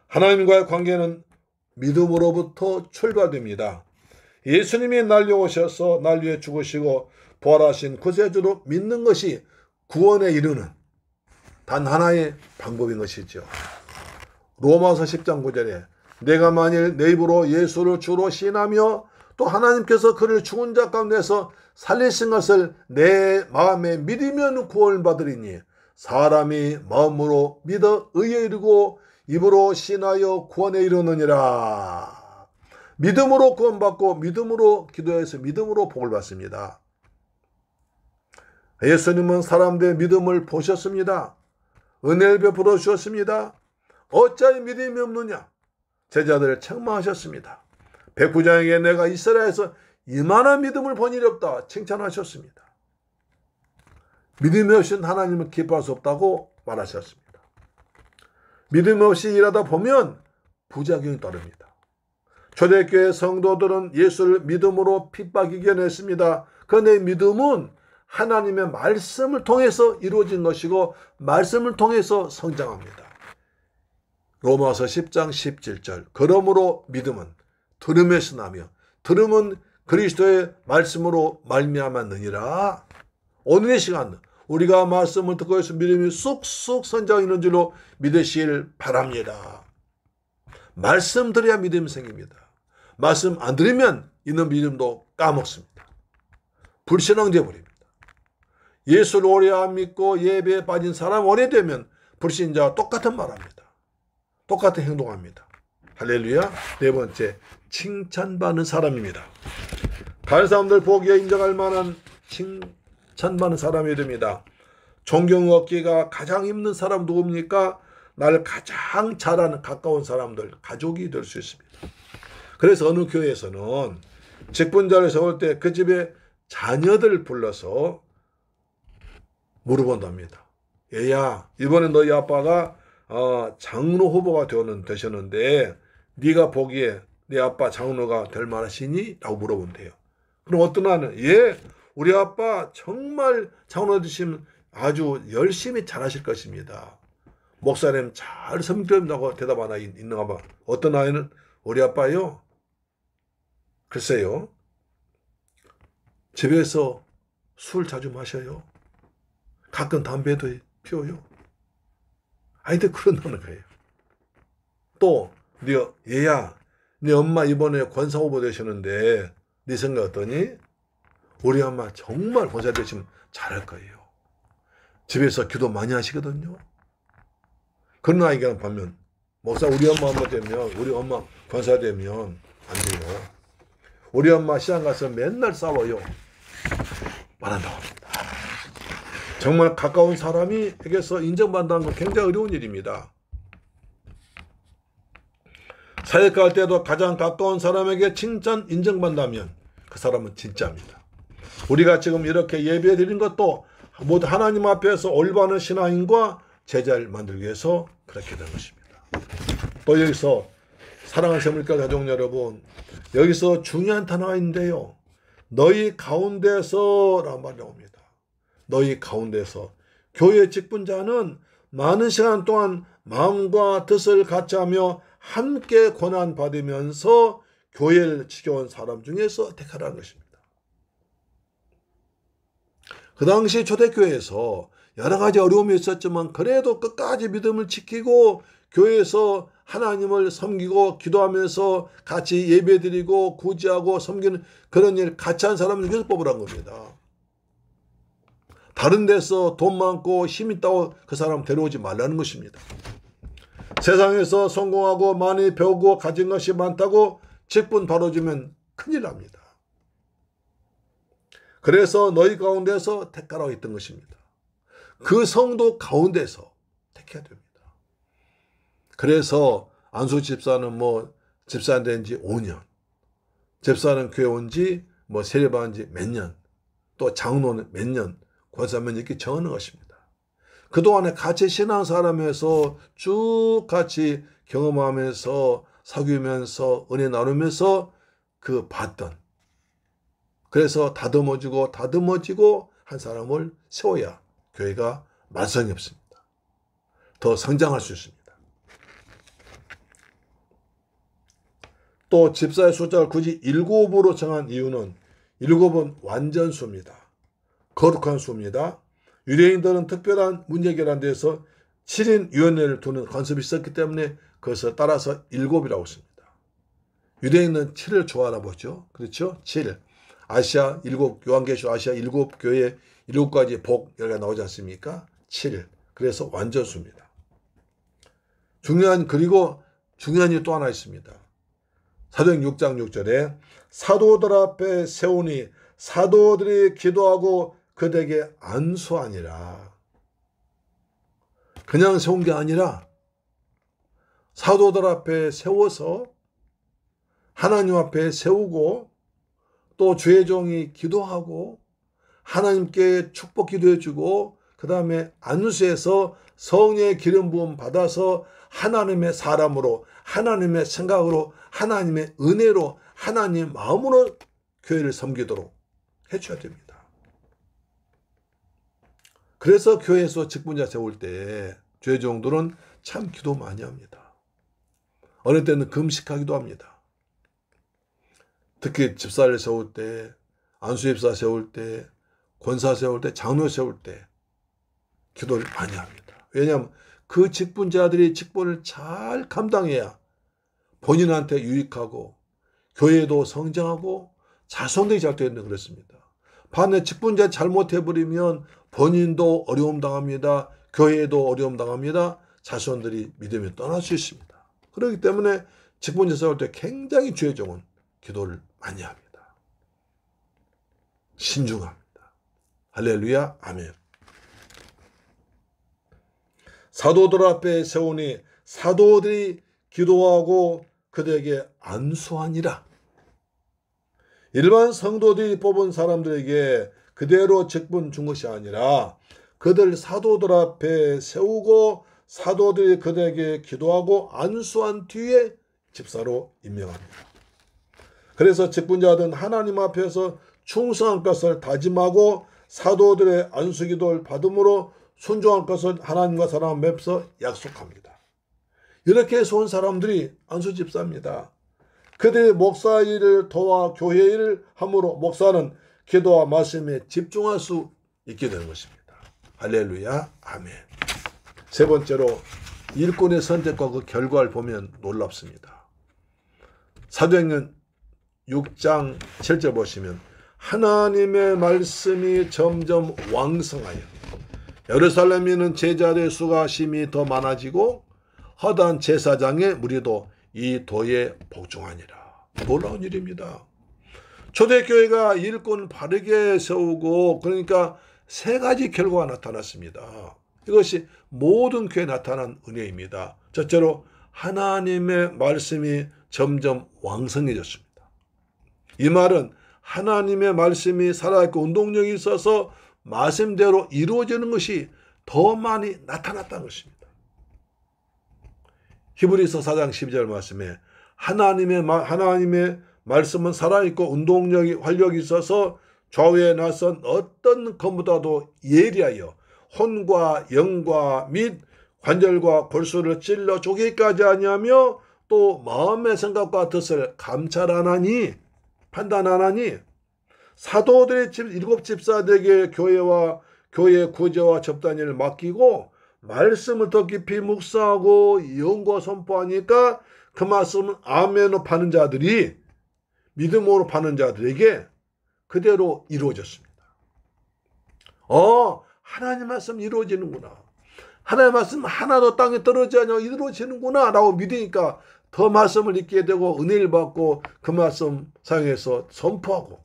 하나님과의 관계는 믿음으로부터 출발됩니다. 예수님이 날려오셔서 날 위해 죽으시고 부활하신 구세주로 믿는 것이 구원에 이르는 단 하나의 방법인 것이죠. 로마서 10장 9절에 내가 만일 내 입으로 예수를 주로 시인하며 또 하나님께서 그를 죽은 자 가운데서 살리신 것을 내 마음에 믿으면 구원을 받으리니 사람이 마음으로 믿어 의에 이르고 입으로 시인하여 구원에 이르느니라. 믿음으로 구원받고 믿음으로 기도해서 믿음으로 복을 받습니다. 예수님은 사람들의 믿음을 보셨습니다. 은혜를 베풀어 주셨습니다. 어찌하여 믿음이 없느냐? 제자들을 책망하셨습니다. 백부장에게 내가 이스라엘에서 이만한 믿음을 본 일이 없다 칭찬하셨습니다. 믿음이 없인 하나님을 기뻐할 수 없다고 말하셨습니다. 믿음 없이 일하다 보면 부작용이 따릅니다. 초대교회 성도들은 예수를 믿음으로 핍박 이겨냈습니다. 그런데 믿음은 하나님의 말씀을 통해서 이루어진 것이고 말씀을 통해서 성장합니다. 로마서 10장 17절 그러므로 믿음은 들음에서 나며 들음은 그리스도의 말씀으로 말미암았느니라. 오늘의 시간 우리가 말씀을 듣고 해서 믿음이 쑥쑥 성장하는 줄로 믿으시길 바랍니다. 말씀 들어야 믿음이 생깁니다. 말씀 안 들으면 있는 믿음도 까먹습니다. 불신앙 되어버립니다. 예수를 오래 안 믿고 예배에 빠진 사람 오래되면 불신자와 똑같은 말합니다. 똑같은 행동합니다. 할렐루야. 네 번째, 칭찬받는 사람입니다. 다른 사람들 보기에 인정할 만한 칭찬받는 사람이 됩니다. 존경 얻기가 가장 힘든 사람 누굽니까? 나를 가장 잘하는 가까운 사람들, 가족이 될 수 있습니다. 그래서 어느 교회에서는 직분자를 세울 때 그 집에 자녀들 불러서 물어본답니다. 얘야, 이번에 너희 아빠가 장로 후보가 되셨는데 네가 보기에 네 아빠 장로가 될 만하시니? 라고 물어본대요. 그럼 어떤 아는 예, 우리 아빠 정말 장로 되시면 아주 열심히 잘하실 것입니다. 목사님 잘 섬긴다고 대답 하나 있는가 봐. 어떤 아이는 우리 아빠요? 글쎄요. 집에서 술 자주 마셔요. 가끔 담배도 피워요. 아이들 그런다는 거예요. 또 얘야, 네 엄마 이번에 권사 후보 되셨는데 네 생각 어떠니? 우리 엄마 정말 권사 되시면 잘할 거예요. 집에서 기도 많이 하시거든요. 그런 아이가 보면 목사 우리 엄마 되면 우리 엄마 권사 되면 안 돼요. 우리 엄마 시장 가서 맨날 싸워요. 말한다고 합니다. 정말 가까운 사람에게서 인정받는다는 건 굉장히 어려운 일입니다. 사역할 할 때도 가장 가까운 사람에게 칭찬 인정받는다면 그 사람은 진짜입니다. 우리가 지금 이렇게 예배 드린 것도 모두 하나님 앞에서 올바른 신앙인과 제자를 만들기 위해서 그렇게 된 것입니다. 또 여기서 사랑하는 세물가 가족 여러분, 여기서 중요한 단어가 있는데요. 너희 가운데서 라는 말이 나옵니다. 너희 가운데서. 교회 직분자는 많은 시간 동안 마음과 뜻을 같이 하며 함께 고난받으면서 교회를 지켜온 사람 중에서 택하라는 것입니다. 그 당시 초대교회에서 여러 가지 어려움이 있었지만 그래도 끝까지 믿음을 지키고 교회에서 하나님을 섬기고 기도하면서 같이 예배드리고 구제하고 섬기는 그런 일 같이 한 사람을 여기서 뽑으라는 겁니다. 다른 데서 돈 많고 힘 있다고 그 사람 데려오지 말라는 것입니다. 세상에서 성공하고 많이 배우고 가진 것이 많다고 직분 벌어주면 큰일 납니다. 그래서 너희 가운데서 택하라고 했던 것입니다. 그 성도 가운데서 택해야 됩니다. 그래서 안수 집사는 집사 된 지 5년, 집사는 교회 온 지 세례받은 지 몇 년, 또 장로는 몇 년, 권사면 이렇게 정하는 것입니다. 그동안에 같이 신앙생활하면서 쭉 같이 경험하면서 사귀면서 은혜 나누면서 그 봤던, 그래서 다듬어지고 한 사람을 세워야 교회가 만성이 없습니다. 더 성장할 수 있습니다. 또 집사의 숫자를 굳이 7으로 정한 이유는 7은 완전수입니다. 거룩한 수입니다. 유대인들은 특별한 문제 해결하는 데서 7인 위원회를 두는 관습이 있었기 때문에 그것을 따라서 7이라고 했습니다. 유대인은 7을 좋아하나 보죠. 그렇죠? 7. 아시아 7, 요한계시록 아시아 7교회 7가지 복 여기가 나오지 않습니까? 7. 그래서 완전수입니다. 그리고 중요한 일 또 하나 있습니다. 사도행 6장 6절에 사도들 앞에 세우니 사도들이 기도하고 그들에게 안수하니라. 그냥 세운 게 아니라 사도들 앞에 세워서 하나님 앞에 세우고 또 주의 종이 기도하고 하나님께 축복 기도해주고 그 다음에 안수해서 성령의 기름 부음 받아서 하나님의 사람으로 하나님의 생각으로 하나님의 은혜로 하나님 마음으로 교회를 섬기도록 해줘야 됩니다. 그래서 교회에서 직분자 세울 때 주의 종들은 참 기도 많이 합니다. 어느 때는 금식하기도 합니다. 특히 집사를 세울 때, 안수집사 세울 때, 권사 세울 때, 장로 세울 때 기도를 많이 합니다. 왜냐하면 그 직분자들이 직분을 잘 감당해야 본인한테 유익하고 교회도 성장하고 자손들이 잘 되는 그렇습니다. 반대 직분자 잘못해버리면 본인도 어려움 당합니다. 교회도 어려움 당합니다. 자손들이 믿음에 떠날 수 있습니다. 그렇기 때문에 직분자 세울 때 굉장히 주의 종은 기도를 많이 합니다. 신중합니다. 할렐루야, 아멘. 사도들 앞에 세우니 사도들이 기도하고 그들에게 안수하니라. 일반 성도들이 뽑은 사람들에게 그대로 직분 준 것이 아니라 그들 사도들 앞에 세우고 사도들이 그들에게 기도하고 안수한 뒤에 집사로 임명합니다. 그래서 직분자들은 하나님 앞에서 충성할 것을 다짐하고 사도들의 안수기도를 받음으로 순종할 것을 하나님과 사람 맺어서 약속합니다. 이렇게 해서 온 사람들이 안수집사입니다. 그들이 목사 일을 도와 교회 일을 함으로 목사는 기도와 말씀에 집중할 수 있게 되는 것입니다. 할렐루야, 아멘. 세 번째로 일꾼의 선택과 그 결과를 보면 놀랍습니다. 사도행전 6장 7절 보시면 하나님의 말씀이 점점 왕성하여 예루살렘에 있는 제자들의 수가 심히 더 많아지고 허다한 제사장의 무리도 이 도에 복종하니라. 놀라운 일입니다. 초대교회가 일꾼 바르게 세우고 그러니까 세 가지 결과가 나타났습니다. 이것이 모든 교회에 나타난 은혜입니다. 첫째로 하나님의 말씀이 점점 왕성해졌습니다. 이 말은 하나님의 말씀이 살아있고 운동력이 있어서 말씀대로 이루어지는 것이 더 많이 나타났다는 것입니다. 히브리서 4장 12절 말씀에 하나님의 말씀은 살아있고 운동력이 활력이 있어서 좌우에 나선 어떤 것보다도 예리하여 혼과 영과 및 관절과 골수를 찔러 쪼개기까지 하냐며 또 마음의 생각과 뜻을 감찰하나니 판단하나니 사도들의 일곱 집사들에게 교회와 교회 구제와 접단일을 맡기고 말씀을 더 깊이 묵상하고 연구와 선포하니까 그 말씀은 아멘으로 파는 자들이 믿음으로 파는 자들에게 그대로 이루어졌습니다. 하나님 말씀 이루어지는구나. 하나님 말씀 하나도 땅에 떨어지지 않고 이루어지는구나 라고 믿으니까 더 말씀을 읽게 되고 은혜를 받고 그 말씀 사용해서 선포하고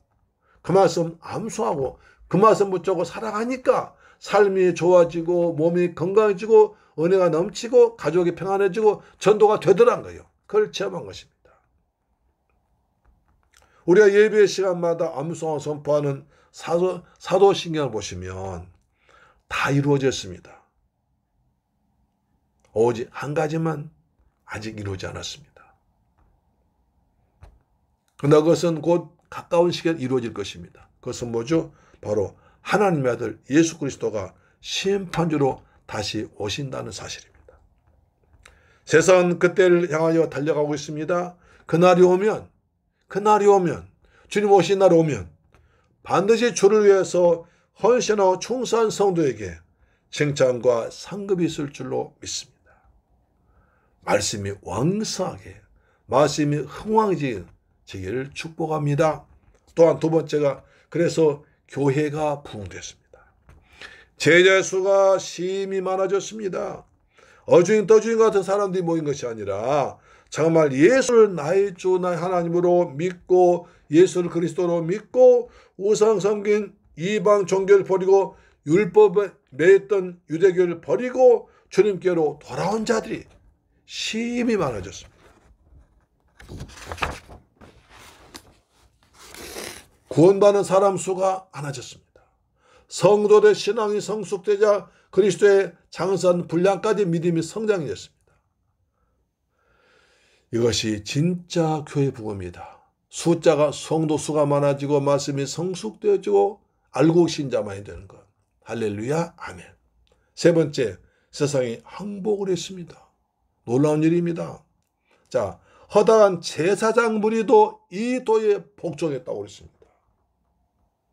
그 말씀 암수하고 그 말씀 붙잡고 살아가니까 삶이 좋아지고 몸이 건강해지고 은혜가 넘치고 가족이 평안해지고 전도가 되더란 거예요. 그걸 체험한 것입니다. 우리가 예배 시간마다 암송하고 선포하는 사도신경을 보시면 다 이루어졌습니다. 오직 한 가지만 아직 이루어지지 않았습니다. 그러나 그것은 곧 가까운 시간에 이루어질 것입니다. 그것은 뭐죠? 바로 하나님의 아들 예수 그리스도가 심판주로 다시 오신다는 사실입니다. 세상은 그때를 향하여 달려가고 있습니다. 그날이 오면 주님 오신 날 오면 반드시 주를 위해서 헌신하고 충성한 성도에게 칭찬과 상급이 있을 줄로 믿습니다. 말씀이 왕성하게, 말씀이 흥왕지기를 축복합니다. 또한 두 번째가, 그래서 교회가 부흥됐습니다. 제자 수가 심히 많아졌습니다. 어주인 떠주인 같은 사람들이 모인 것이 아니라 정말 예수를 나의 주 나의 하나님으로 믿고 예수를 그리스도로 믿고 우상 섬긴 이방 종교를 버리고 율법에 매였던 유대교를 버리고 주님께로 돌아온 자들이 심히 많아졌습니다. 구원받는 사람 수가 많아졌습니다. 성도들 신앙이 성숙되자 그리스도의 장선 분량까지 믿음이 성장이 됐습니다. 이것이 진짜 교회 부흥입니다. 숫자가, 성도 수가 많아지고 말씀이 성숙되어지고 알고 신자 많이 되는 것. 할렐루야, 아멘. 세 번째, 세상이 항복을 했습니다. 놀라운 일입니다. 자, 허다한 제사장 무리도 이 도에 복종했다고 그랬습니다.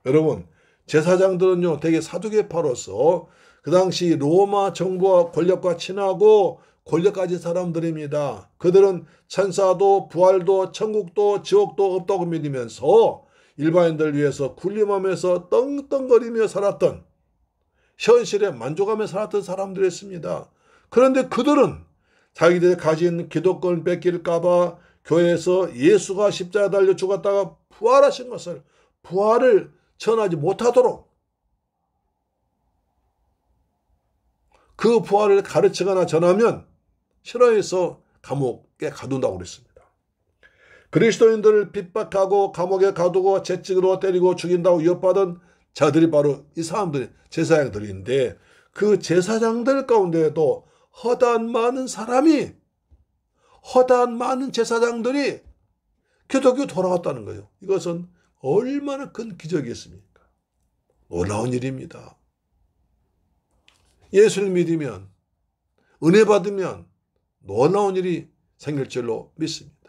여러분, 제사장들은요, 대개 사두개파로서 그 당시 로마 정부와 권력과 친하고 권력 가진 사람들입니다. 그들은 천사도 부활도 천국도 지옥도 없다고 믿으면서 일반인들 위해서 군림하면서 떵떵거리며 살았던, 현실에 만족하며 살았던 사람들이었습니다. 그런데 그들은 자기들이 가진 기독권을 뺏길까 봐 교회에서 예수가 십자가에 달려 죽었다가 부활하신 것을, 부활을 전하지 못하도록 그 부활을 가르치거나 전하면 싫어해서 감옥에 가둔다고 그랬습니다. 그리스도인들을 핍박하고 감옥에 가두고 채찍으로 때리고 죽인다고 위협받은 자들이 바로 이 사람들이 제사장들인데, 그 제사장들 가운데에도 허다한 많은 제사장들이 기독교 돌아왔다는 거예요. 이것은 얼마나 큰 기적이었습니까? 놀라운 일입니다. 예수를 믿으면, 은혜 받으면 놀라운 일이 생길 줄로 믿습니다.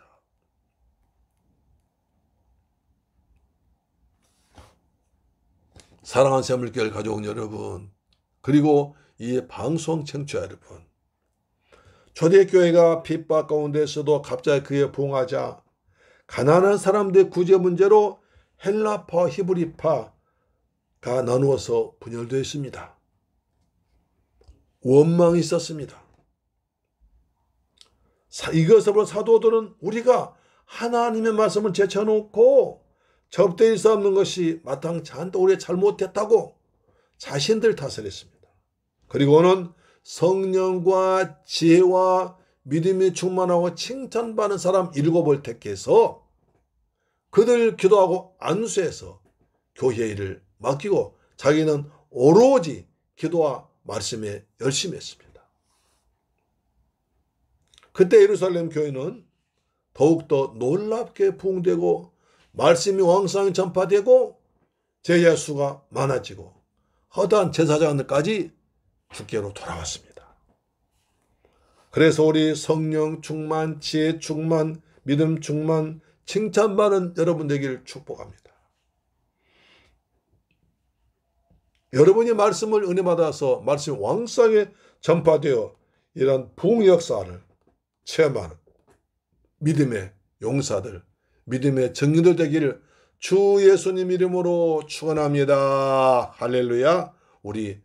사랑하는 샘물교회 가족 여러분, 그리고 이 방송 청취자 여러분, 초대교회가 핍박 가운데서도 갑자기 그에 부응하자 가난한 사람들의 구제 문제로 헬라파와 히브리파가 나누어서 분열되었습니다. 원망이 있었습니다. 이것을 본 사도들은 우리가 하나님의 말씀을 제쳐놓고 접대일 수 없는 것이 마땅치 않다, 우리가 잘못했다고 자신들 탓을 했습니다. 그리고는 성령과 지혜와 믿음이 충만하고 칭찬받는 사람 7을 택해서 그들 기도하고 안수해서 교회 일을 맡기고 자기는 오로지 기도와 말씀에 열심히 했습니다. 그때 예루살렘 교회는 더욱더 놀랍게 부흥되고 말씀이 왕성히 전파되고 제자 수가 많아지고 허다한 제사장들까지 주께로 돌아왔습니다. 그래서 우리 성령 충만, 지혜 충만, 믿음 충만, 칭찬받는 여러분 되기를 축복합니다. 여러분이 말씀을 은혜 받아서 말씀이 왕성히 전파되어 이런 부흥 역사를 체험하는 믿음의 용사들, 믿음의 정리들 되기를 주 예수님 이름으로 축원합니다. 할렐루야. 우리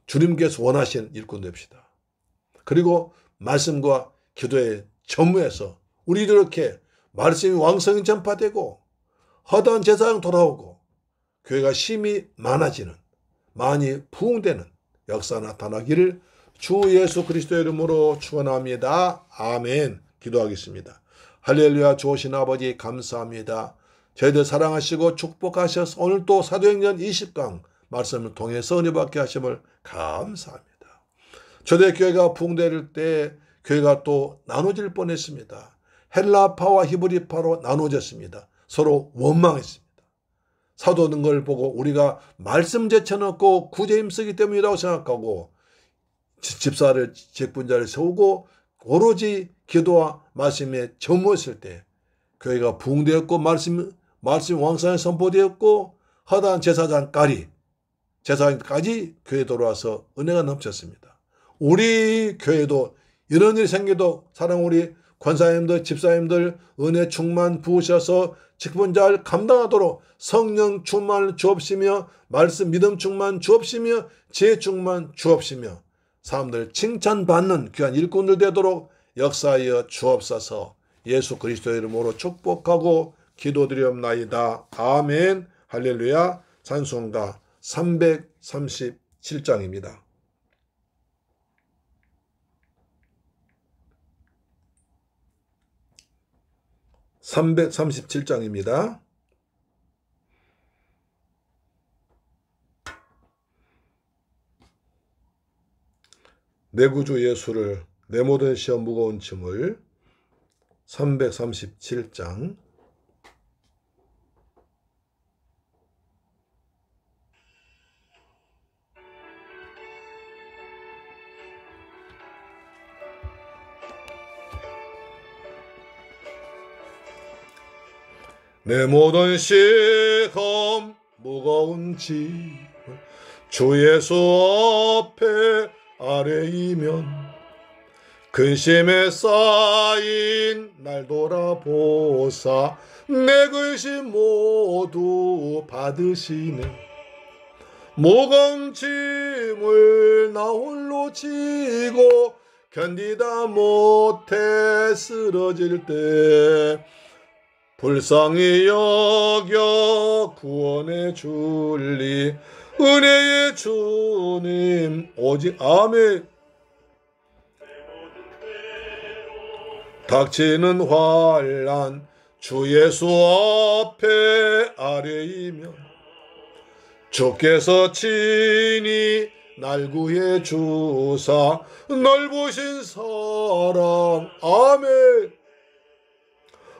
주님께서 원하신 일꾼 됩시다. 그리고 말씀과 기도에 전무해서 우리도 이렇게 말씀이 왕성히 전파되고 허다한 제사장 돌아오고 교회가 힘이 많아지는, 많이 부흥되는 역사 나타나기를 주 예수 그리스도의 이름으로 축원합니다. 아멘. 기도하겠습니다. 할렐루야. 좋으신 아버지 감사합니다. 저희들 사랑하시고 축복하셔서 오늘 또 사도행전 20강 말씀을 통해서 은혜 받게 하심을 감사합니다. 초대교회가 부흥될 때 교회가 또 나눠질 뻔했습니다. 헬라파와 히브리파로 나눠졌습니다. 서로 원망했습니다. 사도는 걸 보고 우리가 말씀 제쳐놓고 구제 힘쓰기 때문이라고 생각하고 집사를 직분자를 세우고 오로지 기도와 말씀에 전무했을 때 교회가 부흥되었고 말씀 왕성히 선포되었고 허다한 제사장까지 교회에 돌아와서 은혜가 넘쳤습니다. 우리 교회도 이런 일이 생겨도 사랑 우리 권사님들 집사님들 은혜 충만 부으셔서 직분자를 감당하도록 성령 충만을 주옵시며 말씀 믿음 충만 주옵시며 지혜 충만 주옵시며 사람들 칭찬받는 귀한 일꾼들 되도록 역사하여 주옵소서. 예수 그리스도의 이름으로 축복하고 기도드리옵나이다. 아멘. 할렐루야. 찬송가 337장입니다. (337장입니다) 내 구주 예수를 내 모든 시험 무거운 짐을 337장 내 모든 시험 무거운 짐을 주 예수 앞에 아뢰이면 근심에 쌓인 날 돌아보사 내 근심 모두 받으시네. 무거운 짐을 나 홀로 지고 견디다 못해 쓰러질 때 불쌍히 여겨 구원해 줄리 은혜의 주님 오직 아멘. 닥치는 환난 주 예수 앞에 아뢰이면 주께서 친히 날 구해 주사 넓으신 사랑 아멘.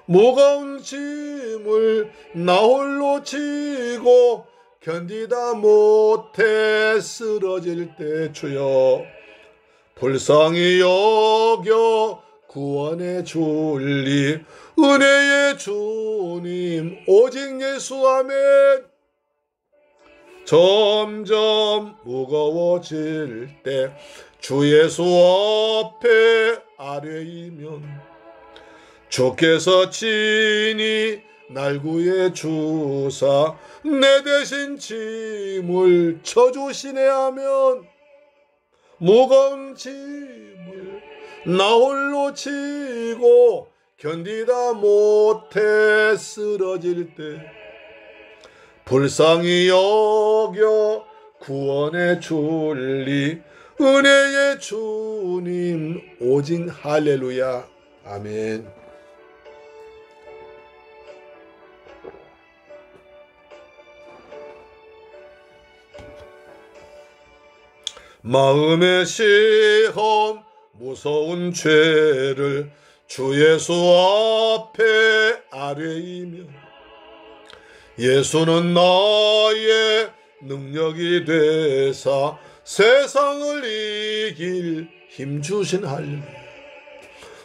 무거운 짐을 나 홀로 지고 견디다 못해 쓰러질 때 주여 불쌍히 여겨 구원해 줄리 은혜의 주님 오직 예수 아멘. 점점 무거워질 때 주 예수 앞에 아뢰이면 주께서 친히 날 구해 주사 내 대신 짐을 져주시네 하면 무거운 짐을 나 홀로 지고 견디다 못해 쓰러질 때 불쌍히 여겨 구원해 줄리 은혜의 주님 오직 할렐루야 아멘. 마음의 시험 무서운 죄를 주 예수 앞에 아뢰이며 예수는 나의 능력이 되사 세상을 이길 힘 주신 할렐루야.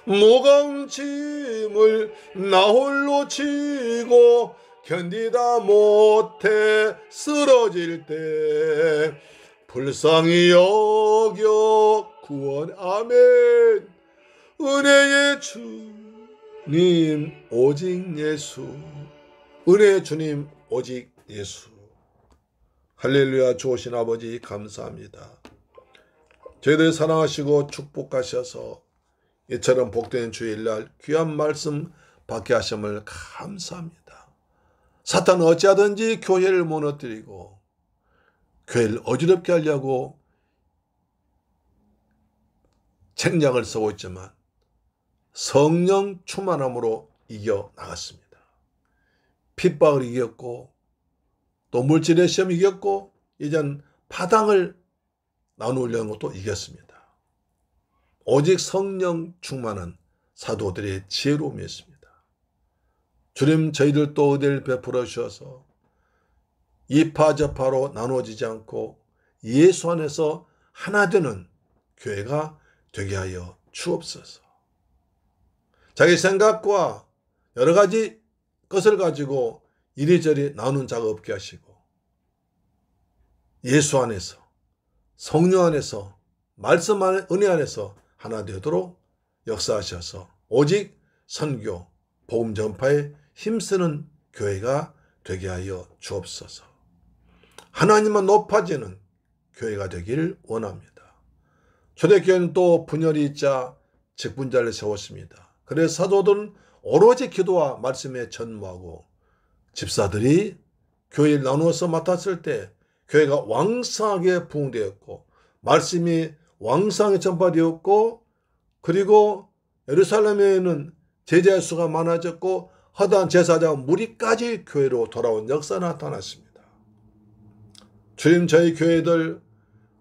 무거운 짐을 나 홀로 지고 견디다 못해 쓰러질 때 불쌍히 여겨 구원 아멘. 은혜의 주님 오직 예수 은혜의 주님 오직 예수. 할렐루야. 좋으신 아버지 감사합니다. 저희들 사랑하시고 축복하셔서 이처럼 복된 주일날 귀한 말씀 받게 하심을 감사합니다. 사탄은 어찌하든지 교회를 무너뜨리고 교회를 어지럽게 하려고 책략을 쓰고 있지만 성령 충만함으로 이겨나갔습니다. 핍박을 이겼고 또 물질의 시험 이겼고 이젠 파당을 나누려는 것도 이겼습니다. 오직 성령 충만한 사도들의 지혜로움이었습니다. 주님 저희들도 은혜를 베풀어 주셔서 이파 저파로 나누어지지 않고 예수 안에서 하나 되는 교회가 되게 하여 주옵소서. 자기 생각과 여러 가지 것을 가지고 이리저리 나누는 자가 없게 하시고 예수 안에서, 성령 안에서, 말씀 안에, 은혜 안에서 하나 되도록 역사하셔서 오직 선교, 복음 전파에 힘쓰는 교회가 되게 하여 주옵소서. 하나님만 높아지는 교회가 되기를 원합니다. 초대교회는 또 분열이 있자 직분자를 세웠습니다. 그래서 사도들은 오로지 기도와 말씀에 전무하고 집사들이 교회를 나누어서 맡았을 때 교회가 왕성하게 부흥되었고 말씀이 왕성하게 전파되었고 그리고 예루살렘에는 제자의 수가 많아졌고 허다한 제사장 무리까지 교회로 돌아온 역사가 나타났습니다. 주님 저희 교회들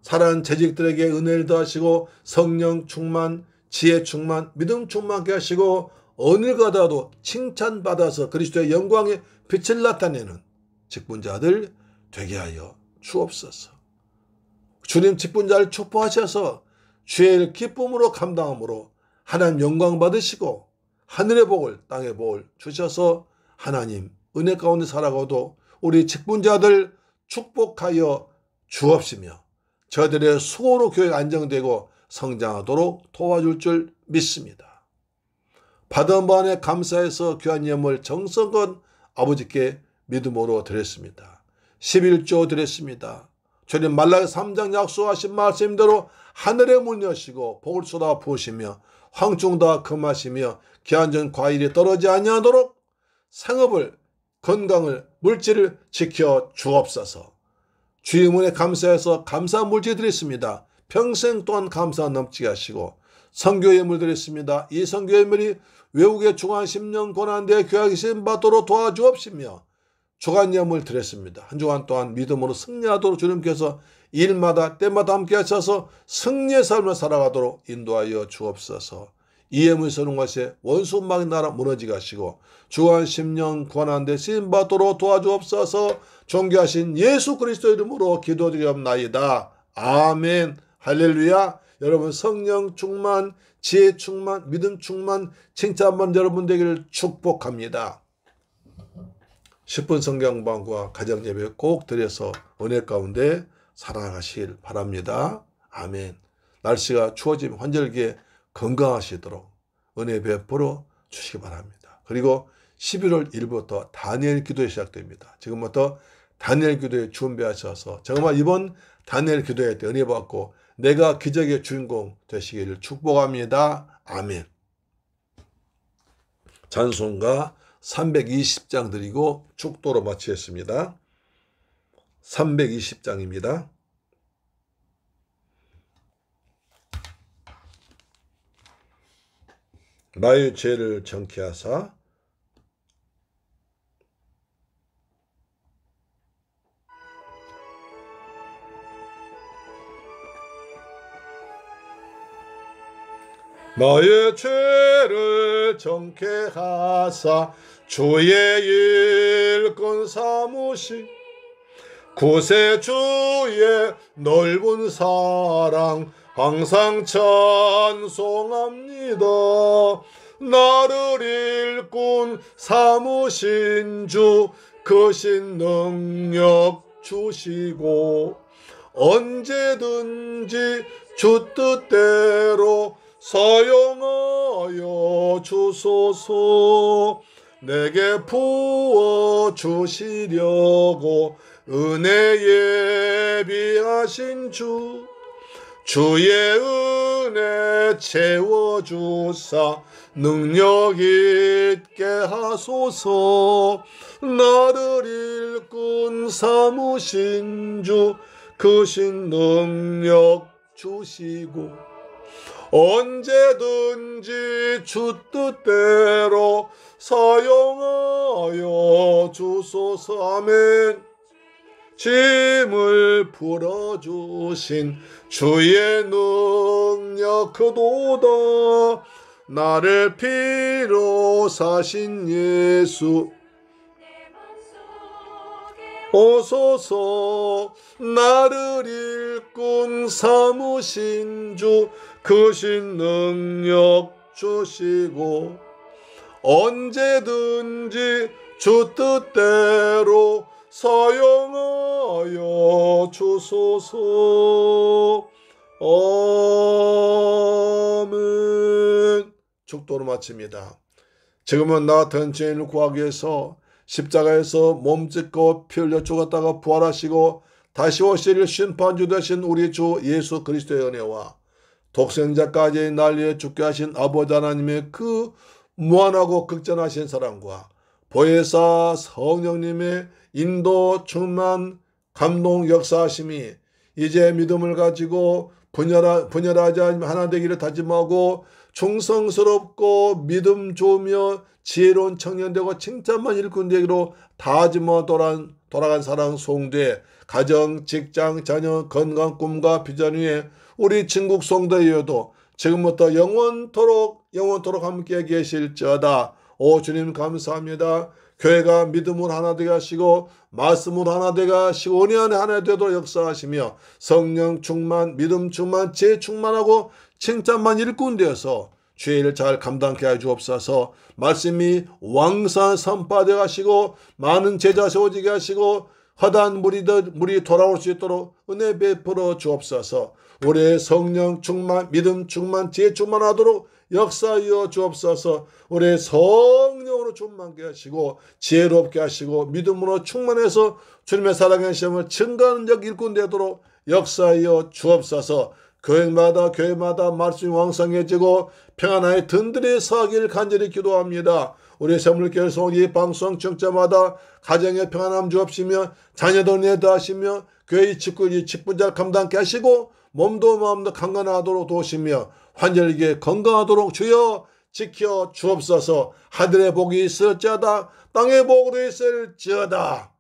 살아난 재직들에게 은혜를 더하시고 성령 충만, 지혜 충만, 믿음 충만케 하시고 어딜 가다도 칭찬받아서 그리스도의 영광의 빛을 나타내는 직분자들 되게 하여 주옵소서. 주님 직분자를 축복하셔서 주의 일 기쁨으로 감당함으로 하나님 영광 받으시고 하늘의 복을 땅의 복을 주셔서 하나님 은혜 가운데 살아가도 우리 직분자들 축복하여 주옵시며 저들의 수고로 교회가 안정되고 성장하도록 도와줄 줄 믿습니다. 받은 바에 감사해서 귀한 예물 정성껏 아버지께 믿음으로 드렸습니다. 11조 드렸습니다. 주님 말라기 3장 약속하신 말씀대로 하늘의 문 여시고 복을 쏟아 부으시며 황충 다 금하시며 기한전 과일이 떨어지지 아니하도록 생업을 건강을 물질을 지켜 주옵소서. 주의 문에 감사해서 감사 물질 드렸습니다. 평생 동안 감사 넘치게 하시고 선교 예물 드렸습니다. 이 선교 예물이 외국의 중한 10년 고난대에 교회에 쓰임받도록 도와주옵시며 주간 예물 드렸습니다. 한 주간 동안 믿음으로 승리하도록 주님께서 일마다 때마다 함께 하셔서 승리의 삶을 살아가도록 인도하여 주옵소서. 이 예물 쓰는 것에 원수막의 나라 무너지게 하시고 주간 10년 고난대 쓰임받도록 도와주옵소서. 존귀하신 예수 그리스도 이름으로 기도드리옵나이다. 아멘. 할렐루야. 여러분 성령 충만, 지혜 충만, 믿음 충만, 칭찬받는 여러분 되기를 축복합니다. 10분 성경방과 가정예배 꼭 드려서 은혜 가운데 살아가시길 바랍니다. 아멘. 날씨가 추워지면 환절기에 건강하시도록 은혜 베풀어 주시기 바랍니다. 그리고 11월 1일부터 다니엘 기도회 시작됩니다. 지금부터 다니엘 기도회 준비하셔서 정말 이번 다니엘 기도회 때 은혜 받고 내가 기적의 주인공 되시기를 축복합니다. 아멘. 찬송가 320장 드리고 축도로 마치겠습니다. 320장입니다. 나의 죄를 정케 하사 나의 죄를 정케 하사 주의 일꾼 삼으시 구세주의 넓은 사랑 항상 찬송합니다. 나를 일꾼 삼으신 주 크신 능력 주시고 언제든지 주 뜻대로 사용하여 주소서. 내게 부어 주시려고 은혜 예비하신 주 주의 은혜 채워주사 능력 있게 하소서. 나를 일꾼 삼으신 주 크신 능력 주시고 언제든지 주 뜻대로 사용하여 주소서. 아멘. 짐을 풀어주신 주의 능력 크도다. 나를 피로 사신 예수 오소서. 나를 일꾼 삼으신 주 크신 능력 주시고 언제든지 주 뜻대로 사용하여 주소서. 아멘. 축도로 마칩니다. 지금은 나 같은 죄인을 구하기 위해서 십자가에서 몸 찢고 피 흘려 죽었다가 부활하시고 다시 오실 심판주 되신 우리 주 예수 그리스도의 은혜와 독생자까지 날 위해 죽게 하신 아버지 하나님의 그 무한하고 극전하신 사랑과 보혜사 성령님의 인도 충만 감동 역사하심이 이제 믿음을 가지고 분열하지 않으며 하나 되기를 다짐하고 충성스럽고 믿음 좋으며 지혜로운 청년 되고 칭찬만 일꾼 되기로 다짐하며 돌아간 사랑 송대 가정, 직장, 자녀, 건강, 꿈과 비전 위에 우리 친국 성도여도 지금부터 영원토록 함께 계실지어다. 오 주님 감사합니다. 교회가 믿음으로 하나 되게 하시고 말씀으로 하나 되게 하시고 은혜 안에 하나 되도록 역사하시며 성령 충만, 믿음 충만, 지혜 충만하고 칭찬만 일꾼 되어서 주의 일을 잘 감당케 해 주옵소서. 말씀이 왕성한 선파되게 하시고 많은 제자 세워지게 하시고 허다한 물이 돌아올 수 있도록 은혜 베풀어 주옵소서. 우리의 성령 충만, 믿음 충만, 지혜 충만하도록 역사하여 주옵소서. 우리의 성령으로 충만케 하시고 지혜롭게 하시고 믿음으로 충만해서 주님의 사랑의 시험을 증거하는 적 일꾼 되도록 역사하여 주옵소서. 교회마다 말씀이 왕성해지고 평안하에 든든히 서하기를 간절히 기도합니다. 우리 세물교회에서 이 방송 청자마다 가정의 평안함 주옵시며 자녀들 내도하시며 교회의 직분자를 감당케 하시고 몸도 마음도 강건하도록 도우시며 환절기에 건강하도록 주여 지켜 주옵소서. 하늘의 복이 있을지어다 땅의 복으로 있을지어다.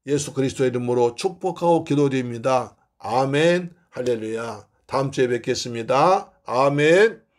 예수 그리스도의 이름으로 축복하고 기도드립니다. 아멘. 할렐루야. 다음 주에 뵙겠습니다. 아멘.